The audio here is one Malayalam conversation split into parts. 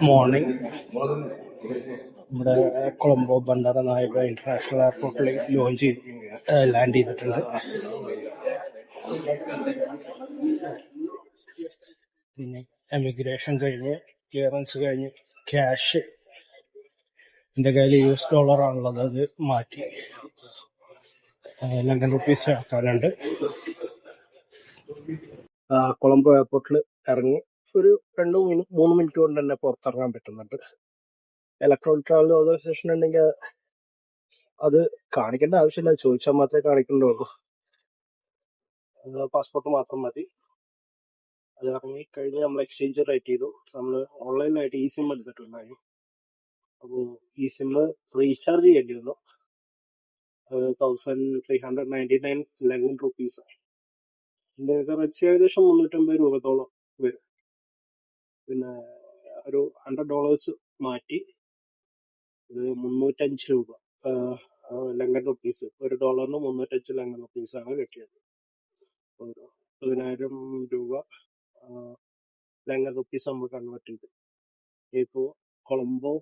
മോർണിംഗ് നമ്മുടെ കൊളംബോ ബണ്ടാര നായക ഇന്റർനാഷണൽ എയർപോർട്ടിൽ ലാൻഡ് ചെയ്തിട്ടുണ്ട്. പിന്നെ എമിഗ്രേഷൻ കഴിഞ്ഞ് ക്ലിയറൻസ് കഴിഞ്ഞ് ക്യാഷ് എൻ്റെ കയ്യിൽ $US ആണുള്ളത്, അത് മാറ്റി ₹11 ആക്കാനുണ്ട്. കൊളംബോ എയർപോർട്ടിൽ ഇറങ്ങി ഒരു 2-3 മിനിറ്റ് കൊണ്ട് തന്നെ പുറത്തിറങ്ങാൻ പറ്റുന്നുണ്ട്. ഇലക്ട്രോണിക് ട്രാവൽ ഓതറൈസേഷൻ ഉണ്ടെങ്കിൽ അത് കാണിക്കേണ്ട ആവശ്യമില്ല, ചോദിച്ചാൽ മാത്രമേ കാണിക്കേണ്ടുള്ളൂ. പാസ്പോർട്ട് മാത്രം മതി. അത് ഇറങ്ങി കഴിഞ്ഞ് നമ്മൾ എക്സ്ചേഞ്ച് റേറ്റ് ചെയ്തു. നമ്മൾ ഓൺലൈനായിട്ട് eSIM എടുത്തിട്ടുണ്ടായിരുന്നു. അപ്പോൾ eSIM റീചാർജ് ചെയ്യേണ്ടി വന്നു. 1399 rupees. ഇതിൻ്റെ കറൻസി ഏകദേശം $350 വരും. പിന്നെ ഒരു $100 മാറ്റി ഇത് $305 ₹11. ഒരു ഡോളറിന് 305 ലങ്കൻ റുപ്പീസാണ് കിട്ടിയത്. 10,000 ലങ്കൻ റുപ്പീസ് നമ്മൾ കൺവേർട്ട് ചെയ്തു. ഇപ്പോൾ കൊളംബോ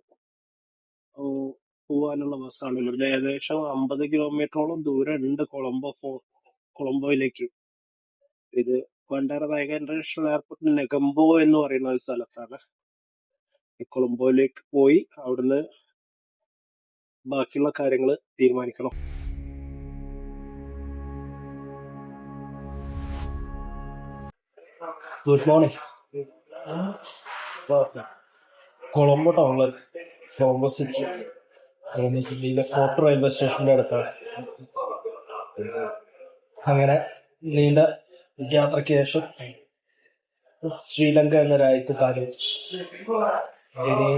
പോവാനുള്ള ബസ്സാണ്. ഇവിടുന്ന് ഏകദേശം 50 കിലോമീറ്ററോളം ദൂരം ഉണ്ട് കൊളംബോയിലേക്ക്. ഇത് ബണ്ടാര നായക ഇന്റർനാഷണൽ എയർപോർട്ടിൽ നെഗംബോ എന്ന് പറയുന്ന ഒരു സ്ഥലത്താണ്. ഈ കൊളംബോയിലേക്ക് പോയി അവിടുന്ന് ബാക്കിയുള്ള കാര്യങ്ങൾ തീരുമാനിക്കണം. Good morning. കൊളംബോ ടൗണിൽ കൊളംബോ സിറ്റി ജില്ലയിലെ ഫോർട്ട് റെയിൽവേ സ്റ്റേഷന്റെ അടുത്താണ്. അങ്ങനെ നീണ്ട യാത്രയ്ക്ക് ശേഷം ശ്രീലങ്ക എന്ന രാജ്യത്ത് കാര്യം ഇനി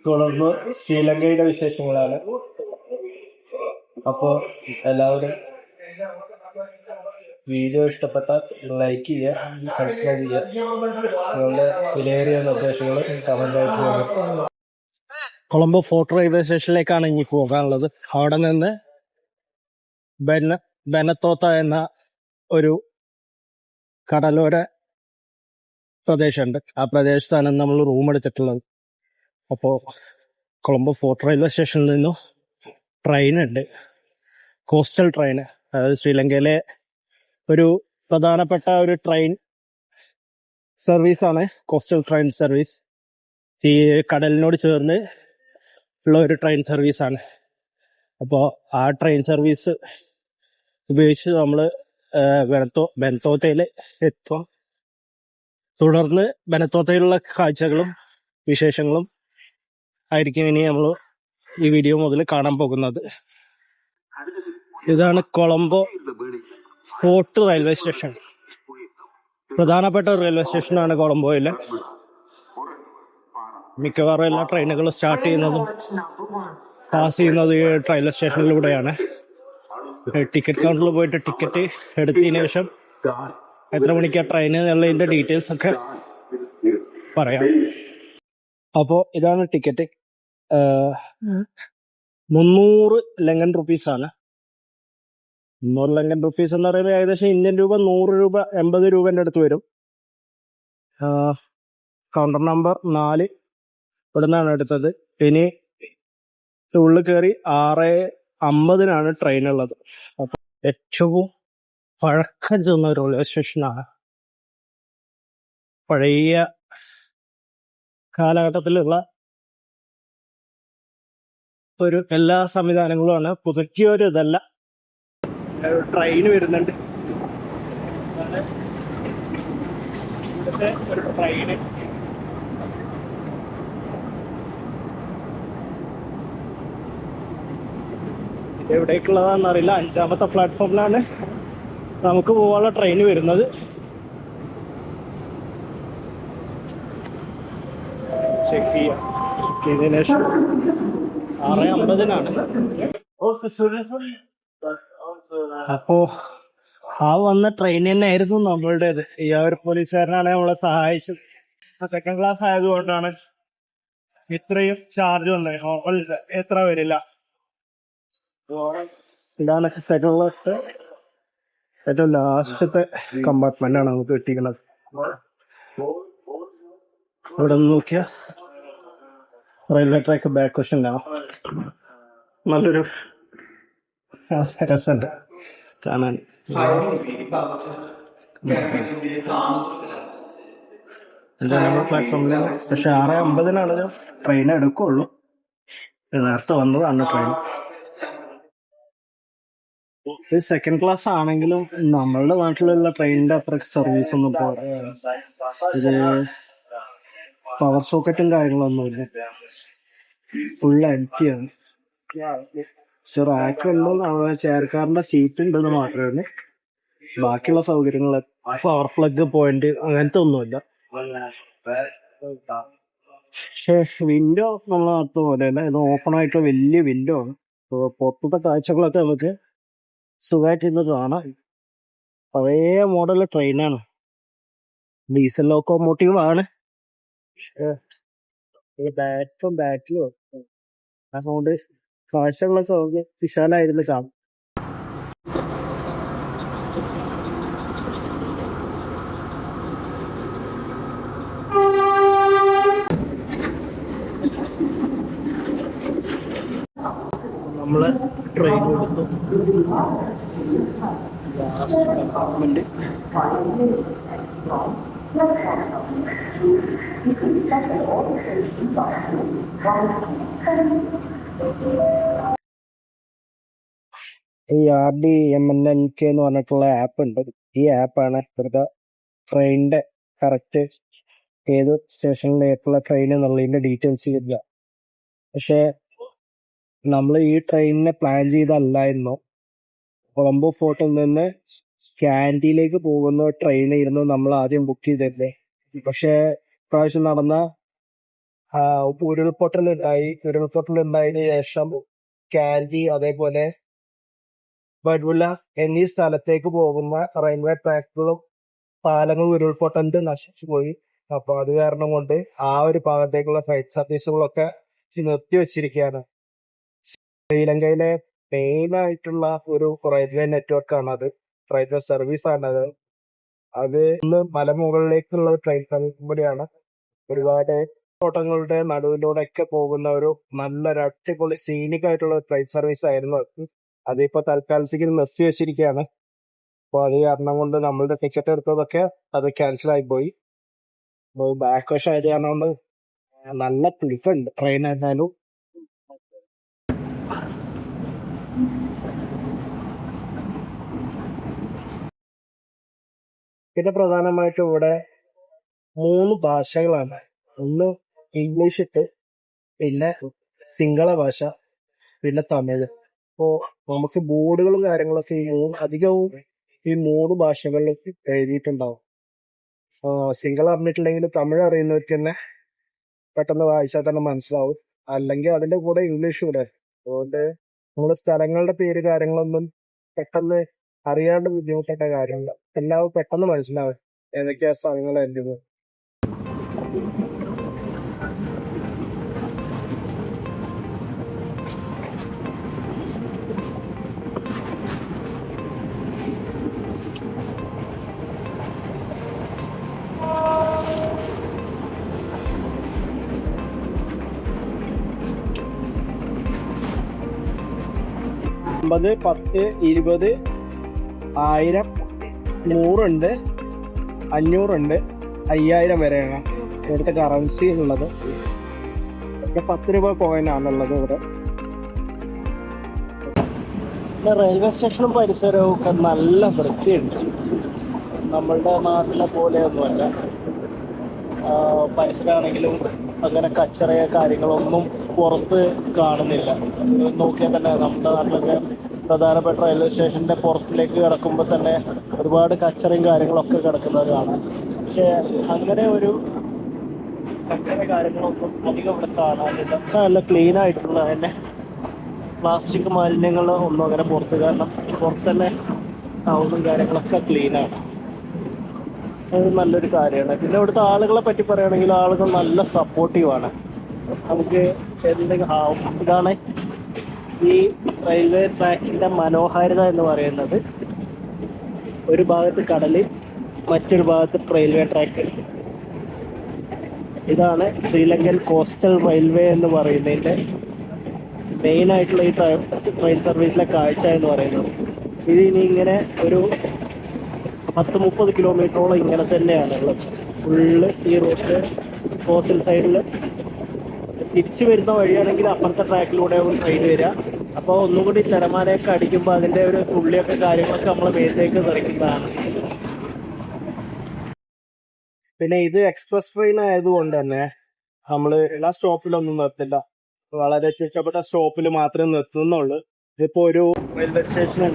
തുടർന്ന് ശ്രീലങ്കയുടെ വിശേഷങ്ങളാണ്. അപ്പോൾ എല്ലാവരും വീഡിയോ ഇഷ്ടപ്പെട്ടാൽ ലൈക്ക് ചെയ്യുക, സബ്സ്ക്രൈബ് ചെയ്യുക. നിങ്ങളുടെ വിലയേറിയ നിർദ്ദേശങ്ങൾ കമൻ്റായിട്ട് പോകും. കൊളംബോ ഫോർട്ട് റെയിൽവേ സ്റ്റേഷനിലേക്കാണ് ഇനി പോകാനുള്ളത്. അവിടെ നിന്ന് ബെനത്തോത്ത എന്ന ഒരു കടലോര പ്രദേശമുണ്ട്. ആ പ്രദേശത്താണ് നമ്മൾ റൂം എടുത്തിട്ടുള്ളത്. അപ്പോൾ കൊളംബോ ഫോർട്ട് റെയിൽവേ സ്റ്റേഷനിൽ നിന്നും ട്രെയിനുണ്ട്, കോസ്റ്റൽ ട്രെയിന്. അതായത് ശ്രീലങ്കയിലെ ഒരു പ്രധാനപ്പെട്ട ഒരു ട്രെയിൻ സർവീസാണ് കോസ്റ്റൽ ട്രെയിൻ സർവീസ്. ഈ കടലിനോട് ചേർന്ന് ഉള്ള ഒരു ട്രെയിൻ സർവീസാണ്. അപ്പോൾ ആ ട്രെയിൻ സർവീസ് ഉപയോഗിച്ച് നമ്മൾ ബെനത്തോത്തയിൽ എത്തും. തുടർന്ന് ബെനത്തോത്തയിലുള്ള കാഴ്ചകളും വിശേഷങ്ങളും ആയിരിക്കും ഇനി നമ്മൾ ഈ വീഡിയോ മുതൽ കാണാൻ പോകുന്നത്. ഇതാണ് കൊളംബോ ഫോർട്ട് റെയിൽവേ സ്റ്റേഷൻ. പ്രധാനപ്പെട്ട റെയിൽവേ സ്റ്റേഷനാണ് കൊളംബോയിലെ. മിക്കവാറും എല്ലാ ട്രെയിനുകളും സ്റ്റാർട്ട് ചെയ്യുന്നതും പാസ് ചെയ്യുന്നതും ഈ റെയിൽവേ സ്റ്റേഷനിലൂടെയാണ്. ടിക്കറ്റ് കൗണ്ടറിൽ പോയിട്ട് ടിക്കറ്റ് എടുത്തതിന് ശേഷം എത്ര മണിക്കാണ് ട്രെയിൻ എന്നുള്ളതിൻ്റെ ഡീറ്റെയിൽസ് ഒക്കെ പറയാം. അപ്പോൾ ഇതാണ് ടിക്കറ്റ്. 300 ലങ്കൻ റുപ്പീസാണ്. 300 ലങ്കൻ റുപ്പീസ് എന്ന് പറയുന്നത് ഏകദേശം ഇന്ത്യൻ രൂപ 100 രൂപ 80 രൂപേൻ്റെ അടുത്ത് വരും. കൗണ്ടർ നമ്പർ 4 ഇവിടെ നിന്നാണ് എടുത്തത്. ഇനി ഉള്ളിൽ കയറി 6:50 ട്രെയിൻ ഉള്ളത്. അപ്പം ഏറ്റവും പഴക്കം ചെന്ന ഒരു റെയിൽവേ സ്റ്റേഷനാണ്. പഴയ കാലഘട്ടത്തിലുള്ള ഒരു എല്ലാ സംവിധാനങ്ങളുമാണ്. പുതുക്കിയൊരു ഇതല്ല. ട്രെയിൻ വരുന്നുണ്ട്. ഇവിടുത്തെ ഒരു ട്രെയിന് ഇത് എവിടേക്കുള്ളതാണെന്ന് അറിയില്ല. 5ാമത്തെ പ്ലാറ്റ്ഫോമിലാണ് നമുക്ക് പോകാനുള്ള ട്രെയിൻ വരുന്നത്. ചെക്ക് ചെയ്യാം. ഇതിന് ശേഷം 6:50 അപ്പോ ആ വന്ന ട്രെയിൻ തന്നെ ആയിരുന്നു നമ്മളുടേത്. ഈ ഒരു പോലീസുകാരനാണ് നമ്മളെ സഹായിച്ചത്. സെക്കൻഡ് ക്ലാസ് ആയതുകൊണ്ടാണ് ഇത്രയും ചാർജ് വന്നത്. നോർമൽ എത്ര വരില്ല. ഇതാണ് സെക്കൻഡ് ക്ലാസ് ഏറ്റവും ലാസ്റ്റത്തെ കമ്പാർട്ട്മെന്റ് ആണ് നമുക്ക് കിട്ടിയിരിക്കുന്നത്. ഇവിടെ നിന്ന് നോക്കിയാൽ റെയിൽവേ ട്രാക്ക് ബാക്ക് വശം കാണാം. നല്ലൊരു രസമുണ്ട് കാണാൻ. 5 നമ്പർ പ്ലാറ്റ്ഫോമിലാണ്. പക്ഷെ 6:50 ട്രെയിൻ എടുക്കുള്ളൂ. നേരത്തെ വന്നതാണ് ട്രെയിൻ. ഇത് സെക്കൻഡ് ക്ലാസ് ആണെങ്കിലും നമ്മളുടെ നാട്ടിലുള്ള ട്രെയിനിന്റെ അത്ര സർവീസ് ഒന്നും ഇത് പവർ സോക്കറ്റും കാര്യങ്ങളൊന്നുമില്ല. ഫുൾ എംറ്റിയാണ്. പക്ഷെ റാക്ക് ഉണ്ടോ, ചെയർക്കാരന്റെ സീറ്റ് ഉണ്ടെന്ന് മാത്രമേ. ബാക്കിയുള്ള സൗകര്യങ്ങൾ പവർ പ്ലഗ് പോയിന്റ് അങ്ങനത്തെ ഒന്നുമില്ല. പക്ഷെ വിൻഡോ നമ്മൾ നടത്ത പോലെ അല്ല, ഇത് ഓപ്പൺ ആയിട്ട് വലിയ വിൻഡോ ആണ്. പുറത്തത്തെ കാഴ്ചകളൊക്കെ നമുക്ക് സുഖമായിട്ട് ഇന്ന് കാണാം. പഴയ മോഡൽ ട്രെയിനാണ്, ഡീസൽ ലോക്കോമോട്ടീവ് ആണ്. പക്ഷേ ഈ ബാറ്റിലും അതുകൊണ്ട് കാഴ്ചകളൊക്കെ നമുക്ക് വിശാലായിരുന്നു കാണാം. നമ്മള് ട്രെയിൻ എടുത്തു. കമ്പാർട്ട്മെന്റ് ഈ RDMNLK എന്ന് പറഞ്ഞിട്ടുള്ള ആപ്പ് ഉണ്ട്. ഈ ആപ്പാണ് ഇവരുടെ ട്രെയിനിന്റെ കറക്റ്റ് ഏത് സ്റ്റേഷനിലേക്കുള്ള ട്രെയിൻ എന്നുള്ളതിന്റെ ഡീറ്റെയിൽസ് തരിക. പക്ഷെ നമ്മൾ ഈ ട്രെയിനിനെ പ്ലാൻ ചെയ്തല്ലായിരുന്നു. കൊളംബോ ഫോർട്ടിൽ നിന്ന് കാൻഡിയിലേക്ക് പോകുന്ന ട്രെയിനായിരുന്നു നമ്മൾ ആദ്യം ബുക്ക് ചെയ്തിരുന്നത്. പക്ഷെ ഇപ്രാവശ്യം നടന്ന ഉരുൾപൊട്ടലുണ്ടായതിനു ശേഷം കാൻഡി അതേപോലെ ബഡ്വുല എന്നീ സ്ഥലത്തേക്ക് പോകുന്ന റെയിൽവേ ട്രാക്കുകളും പാലങ്ങളും ഉരുൾപൊട്ടലിൽ നശിച്ചു പോയി. അപ്പൊ അത് കാരണം കൊണ്ട് ആ ഒരു ഭാഗത്തേക്കുള്ള ഫ്ലൈറ്റ് സർവീസുകളൊക്കെ നിർത്തിവെച്ചിരിക്കുകയാണ്. ശ്രീലങ്കയിലെ മെയിൻ ആയിട്ടുള്ള ഒരു റെയിൽവേ നെറ്റ്വർക്കാണ് അത്, റെയിൽവേ സർവീസ് ആണത്. അത് ഇന്ന് മലമുകളിലേക്കുള്ള ട്രെയിൻ കമ്പനിയാണ്. ഒരുപാട് തോട്ടങ്ങളുടെ നടുവിലൂടെ ഒക്കെ പോകുന്ന ഒരു നല്ലൊരു അടിപൊളി സീനിക് ആയിട്ടുള്ള ട്രെയിൻ സർവീസ് ആയിരുന്നു അത്. അതിപ്പോ തൽക്കാലത്തേക്ക് നിർത്തി വെച്ചിരിക്കുകയാണ്. അപ്പൊ അത് കാരണം കൊണ്ട് നമ്മളുടെ ടിക്കറ്റ് എടുത്തതൊക്കെ അത് ക്യാൻസൽ ആയി പോയി. ബാക്ക് വശം ആയത് കാരണം കൊണ്ട് നല്ല ക്ലിഫുണ്ട് ട്രെയിൻ ആയിരുന്നാലും. പിന്നെ പ്രധാനമായിട്ടും ഇവിടെ 3 ഭാഷകളാണ്. ഒന്ന് ഇംഗ്ലീഷ് ഇട്ട്, പിന്നെ സിംഗള ഭാഷ, പിന്നെ തമിഴ്. അപ്പോ നമുക്ക് ബോർഡുകളും കാര്യങ്ങളൊക്കെ അധികവും ഈ 3 ഭാഷകളിലേക്ക് എഴുതിയിട്ടുണ്ടാവും. സിംഗിൾ അറിഞ്ഞിട്ടില്ലെങ്കിൽ തമിഴ് അറിയുന്നവർക്ക് തന്നെ പെട്ടെന്ന് വായിച്ചാൽ തന്നെ മനസ്സിലാവും. അല്ലെങ്കിൽ അതിന്റെ കൂടെ ഇംഗ്ലീഷും കൂടെ. അതുകൊണ്ട് നമ്മള് സ്ഥലങ്ങളുടെ പേര് കാര്യങ്ങളൊന്നും പെട്ടെന്ന് അറിയാണ്ട് ബുദ്ധിമുട്ടേണ്ട കാര്യമില്ല. എല്ലാം പെട്ടെന്ന് മനസ്സിലാവും ഏതൊക്കെയാ സ്ഥലങ്ങൾ എന്റേത്. $50, $10, $20, 1000, 100 ഉണ്ട്, 500 ഉണ്ട്, 5000 വരെയാണ് ഇവിടുത്തെ കറൻസി ഉള്ളത്. $10 കോയിൻ ആണുള്ളത് ഇവിടെ. പിന്നെ റെയിൽവേ സ്റ്റേഷനും പരിസരവും ഒക്കെ നല്ല വൃത്തിയുണ്ട്. നമ്മളുടെ നാട്ടിലെ പോലെയൊന്നുമല്ല. പരിസരമാണെങ്കിലും അങ്ങനെ കച്ചറയോ കാര്യങ്ങളൊന്നും പുറത്ത് കാണുന്നില്ല. നോക്കിയാൽ തന്നെ നമ്മുടെ നാട്ടിലൊക്കെ പ്രധാനപ്പെട്ട റെയിൽവേ സ്റ്റേഷൻ്റെ പുറത്തിലേക്ക് കിടക്കുമ്പോൾ തന്നെ ഒരുപാട് കച്ചറയും കാര്യങ്ങളൊക്കെ കിടക്കുന്നത് കാണാം. പക്ഷെ അങ്ങനെ ഒരു കച്ചറ കാര്യങ്ങളൊന്നും അധികം ഇവിടെ കാണാനില്ല. നല്ല ക്ലീൻ ആയിട്ടുള്ള തന്നെ പ്ലാസ്റ്റിക് മാലിന്യങ്ങൾ ഒന്നും അങ്ങനെ പുറത്ത്, കാരണം പുറത്ത് തന്നെ ടൗണും കാര്യങ്ങളൊക്കെ ക്ലീനാണ്. അത് നല്ലൊരു കാര്യമാണ്. പിന്നെ ഇവിടുത്തെ ആളുകളെ പറ്റി പറയുകയാണെങ്കിൽ ആളുകൾ നല്ല സപ്പോർട്ടീവാണ്. നമുക്ക് എന്തെങ്കിലും ഇതാണ് ഈ റെയിൽവേ ട്രാക്കിൻ്റെ മനോഹാരിത എന്ന് പറയുന്നത്. ഒരു ഭാഗത്ത് കടൽ, മറ്റൊരു ഭാഗത്ത് റെയിൽവേ ട്രാക്ക്. ഇതാണ് ശ്രീലങ്കൻ കോസ്റ്റൽ റെയിൽവേ എന്ന് പറയുന്നതിൻ്റെ മെയിനായിട്ടുള്ള ഈ ട്രെയിൻ സർവീസിലെ കാഴ്ച എന്ന് പറയുന്നത്. ഇത് ഇനി ഇങ്ങനെ ഒരു 10-30 കിലോമീറ്ററോളം ഇങ്ങനെ തന്നെയാണ് ഉള്ളത്. ഫുള്ള് ഈ റോഡ് കോസ്റ്റൽ സൈഡിൽ. തിരിച്ചു വരുന്ന വഴിയാണെങ്കിൽ അപ്പുറത്തെ ട്രാക്കിലൂടെ ട്രെയിൻ വരിക. അപ്പോൾ ഒന്നും കൂടി തിരമാലയൊക്കെ അടിക്കുമ്പോൾ അതിൻ്റെ ഒരു തുള്ളിയൊക്കെ കാര്യങ്ങളൊക്കെ നമ്മൾ മേത്തേക്ക് തെറിക്കുന്നതാണ്. പിന്നെ ഇത് എക്സ്പ്രസ് ട്രെയിൻ ആയതുകൊണ്ട് തന്നെ നമ്മൾ എല്ലാ സ്റ്റോപ്പിലൊന്നും നിർത്തില്ല. വളരെ ഇഷ്ടപ്പെട്ട സ്റ്റോപ്പിൽ മാത്രമേ നിർത്തുന്നുള്ളൂ. ഇതിപ്പോൾ ഒരു റെയിൽവേ സ്റ്റേഷൻ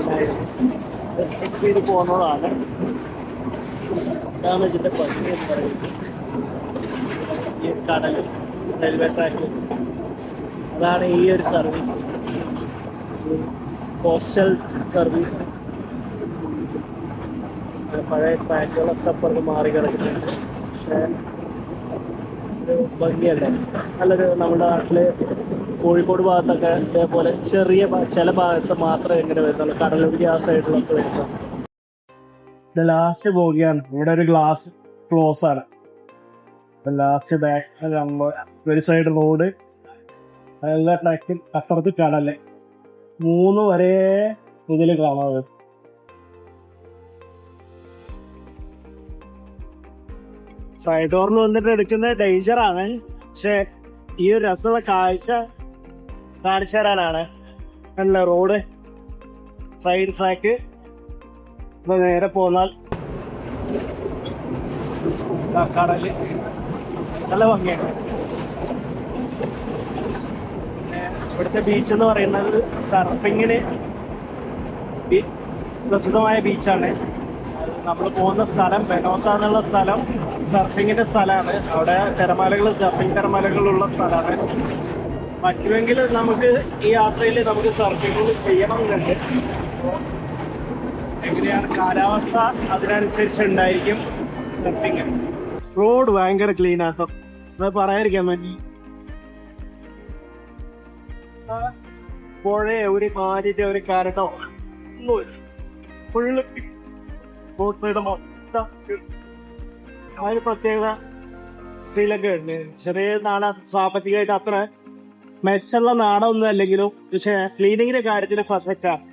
സ്കിപ്പ് ചെയ്ത് പോകുന്നതാണ്. ഇതാണ് ഇതിൻ്റെ പദ്ധതി എന്ന് പറയുന്നത്. ഈ കടലും റെയിൽവേ ട്രാക്കും അതാണ് ഈ ഒരു സർവീസ്, കോസ്റ്റൽ സർവീസ്. പഴയ ട്രാക്കുകളൊക്കെ അപ്പുറത്ത് മാറി കിടക്കുന്നുണ്ട്. പക്ഷേ ഒരു ഭംഗിയല്ലേ, നല്ലൊരു നമ്മുടെ നാട്ടിൽ കോഴിക്കോട് ഭാഗത്തൊക്കെ ഇതേപോലെ ചെറിയ ചില ഭാഗത്ത് മാത്രമേ ഇങ്ങനെ വരുന്നുള്ളൂ. കടലുണ്ടി ആ സൈഡിലൊക്കെ വരുന്നുള്ളൂ. ഇത് ലാസ്റ്റ് ബോഗിയാണ്. ഇവിടെ ഒരു ഗ്ലാസ് ക്ലോസ് ആണ്. ലാസ്റ്റ് ബാക്ക് ഒരു സൈഡ് റോഡ്, എല്ലാ ട്രാക്കിൽ അപ്പുറത്ത് കടല്. 3 വരെ ഇതിൽ കാണാതെ. സൈഡ് ഡോറിൽ വന്നിട്ട് എടുക്കുന്നത് ഡേഞ്ചറാണ്. പക്ഷെ ഈ ഒരു രസമുള്ള കാഴ്ച കാണിച്ചു തരാനാണ്. അല്ല റോഡ് സൈഡ് ട്രാക്ക് നേരെ പോന്നാൽ കടല് നല്ല ഭംഗിയാണ്. ഇവിടുത്തെ ബീച്ച് എന്ന് പറയുന്നത് സർഫിങ്ങിന് പ്രസിദ്ധമായ ബീച്ചാണ്. നമ്മൾ പോകുന്ന സ്ഥലം ബെനോത്ത എന്നുള്ള സ്ഥലം സർഫിങ്ങിന്റെ സ്ഥലമാണ്. അവിടെ സർഫിങ് തിരമാലകളുള്ള സ്ഥലമാണ്. പറ്റുമെങ്കിൽ നമുക്ക് ഈ യാത്രയിൽ നമുക്ക് സർഫിങ് ചെയ്യണം എന്നുണ്ട്. എങ്ങനെയാണ് കാലാവസ്ഥ അതിനനുസരിച്ച് ഉണ്ടായിരിക്കും സർഫിങ്. റോഡ് ഭയങ്കര ക്ലീൻ ആട്ടോ, അത് പറയാതിരിക്കാൻ വേണ്ടി. പുഴയെ ഒരു മാറ്റിട്ട് ഒരു കരടോ ഒന്നുമില്ല, ഫുള്ള് റോഡ് സൈഡ് മൊത്തം. ആ ഒരു പ്രത്യേകത ശ്രീലങ്ക ഉണ്ട്. ചെറിയ നാടാ, സാമ്പത്തികമായിട്ട് അത്ര മെച്ചമുള്ള നാടൊന്നും അല്ലെങ്കിലും പക്ഷെ ക്ലീനിങ്ങിന്റെ കാര്യത്തിൽ പെർഫെക്റ്റാണ്.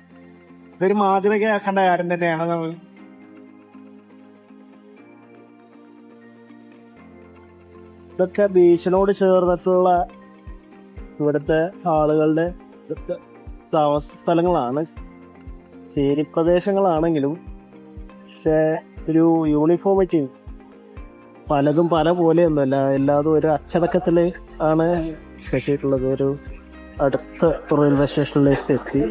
ഇതൊരു മാതൃകയാക്കേണ്ട കാര്യം തന്നെയാണ്. നമ്മൾ ഇതൊക്കെ ബീച്ചിനോട് ചേർന്നിട്ടുള്ള ഇവിടുത്തെ ആളുകളുടെ താമസ സ്ഥലങ്ങളാണ്, ചേരി പ്രദേശങ്ങളാണെങ്കിലും. പക്ഷെ ഒരു യൂണിഫോമിറ്റി പലതും പല പോലെയൊന്നുമല്ല, എല്ലാതും ഒരു അച്ചടക്കത്തിൽ ആണ് കെട്ടിയിട്ടുള്ളത്. ഒരു അടുത്ത റെയിൽവേ സ്റ്റേഷനിലേക്ക് എത്തി.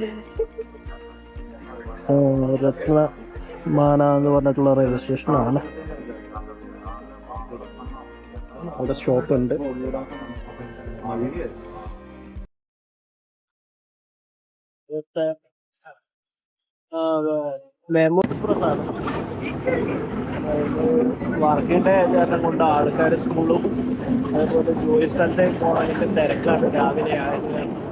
രത്നമാന എന്ന് പറഞ്ഞിട്ടുള്ള റെയിൽവേ സ്റ്റേഷനാണ്. അവിടെ സ്റ്റോപ്പ് ഉണ്ട്. മെമു എക്സ്പ്രസ് ആണ്. വർക്കിന്റെ കാരണം കൊണ്ട് ആൾക്കാർ സ്കൂളും അതുപോലെ ജോലി സ്ഥലത്തേക്ക് പോകാനൊക്കെ തിരക്കാണ് രാവിലെ ആയതുകൊണ്ട്.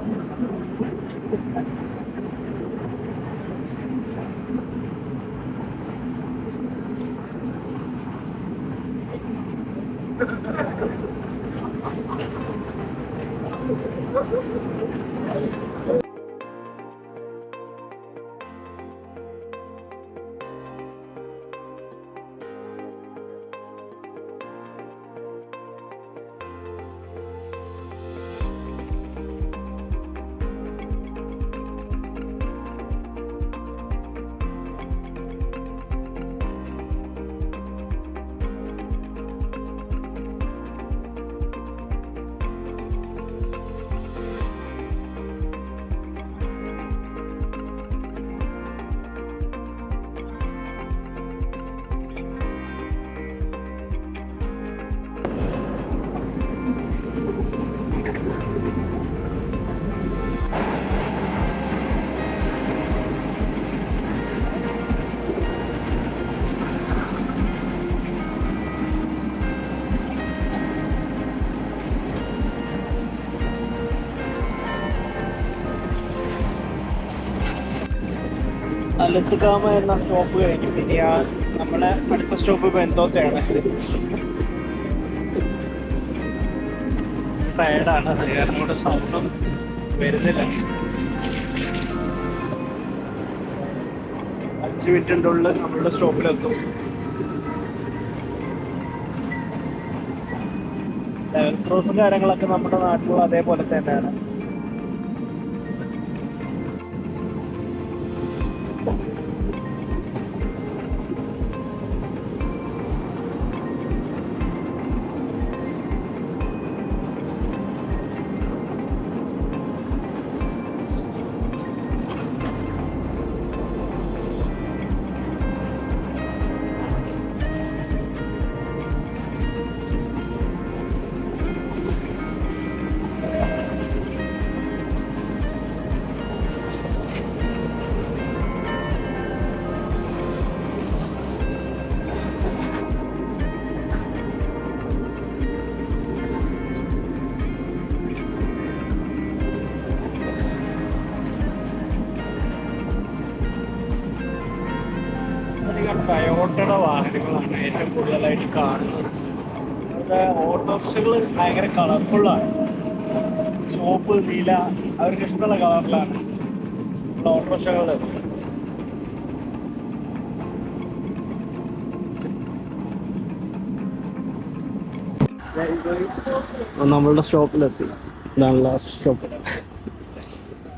അലത്തുകാമ എന്ന സ്റ്റോപ്പ് കഴിഞ്ഞു. ഇനി നമ്മളെ അടുത്ത സ്റ്റോപ്പ് ബെന്തോത്തയാണ്. ടയർഡാണ്, അത് കാരണം കൊണ്ട് സൗണ്ടും വരുന്നില്ല. 5 മിനിറ്റിൻ്റെ ഉള്ളിൽ നമ്മളുടെ സ്റ്റോപ്പിലെത്തും. ലെവൽ ക്രോസും കാര്യങ്ങളൊക്കെ നമ്മുടെ നാട്ടിലുള്ള അതേപോലെ തന്നെയാണ്. ടൊയോട്ടയുടെ വാഹനങ്ങളാണ് ഏറ്റവും കൂടുതലായിട്ട് കാണുന്നത്. അവരുടെ ഓട്ടോറിക്ഷകൾ ഭയങ്കര കളർഫുള്ളാണ്. ചുവപ്പ്, നീല, അവർക്ക് ഇഷ്ടമുള്ള കളറിലാണ് ഓട്ടോറിക്ഷകൾ. നമ്മളുടെ സ്റ്റോപ്പിലെത്തി. ഇതാണ് ലാസ്റ്റ് സ്റ്റോപ്പ്,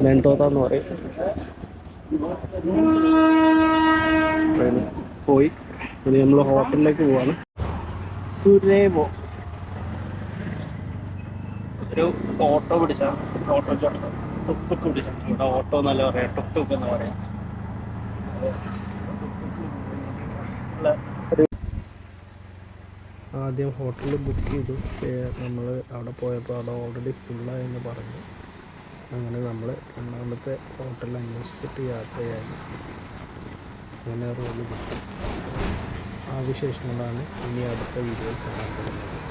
ബെന്തോത്ത പറയും. പോയി ഇനി നമ്മൾ ഹോട്ടലിലേക്ക് പോവാണ്. സുരേവോ ഒരു ഓട്ടോ പിടിച്ചാണ്, ഓട്ടോ ചോട്ടം ടുക്ക് പിടിച്ചാണ്. ഇവിടെ ഓട്ടോ എന്നല്ല പറയാം, ടുക്ക് എന്ന് പറയാം. ആദ്യം ഹോട്ടലിൽ ബുക്ക് ചെയ്തു, പക്ഷേ നമ്മൾ അവിടെ പോയപ്പോൾ അവിടെ ഓൾറെഡി ഫുള്ളായെന്ന് പറഞ്ഞു. അങ്ങനെ നമ്മൾ രണ്ടാമത്തെ ഹോട്ടൽ അന്വേഷിച്ചിട്ട് യാത്രയായി. അങ്ങനെ റൂം കിട്ടി. ആ വിശേഷങ്ങളാണ് ഇനി അടുത്ത വീഡിയോയിൽ കാണാൻ പോകുന്നത്.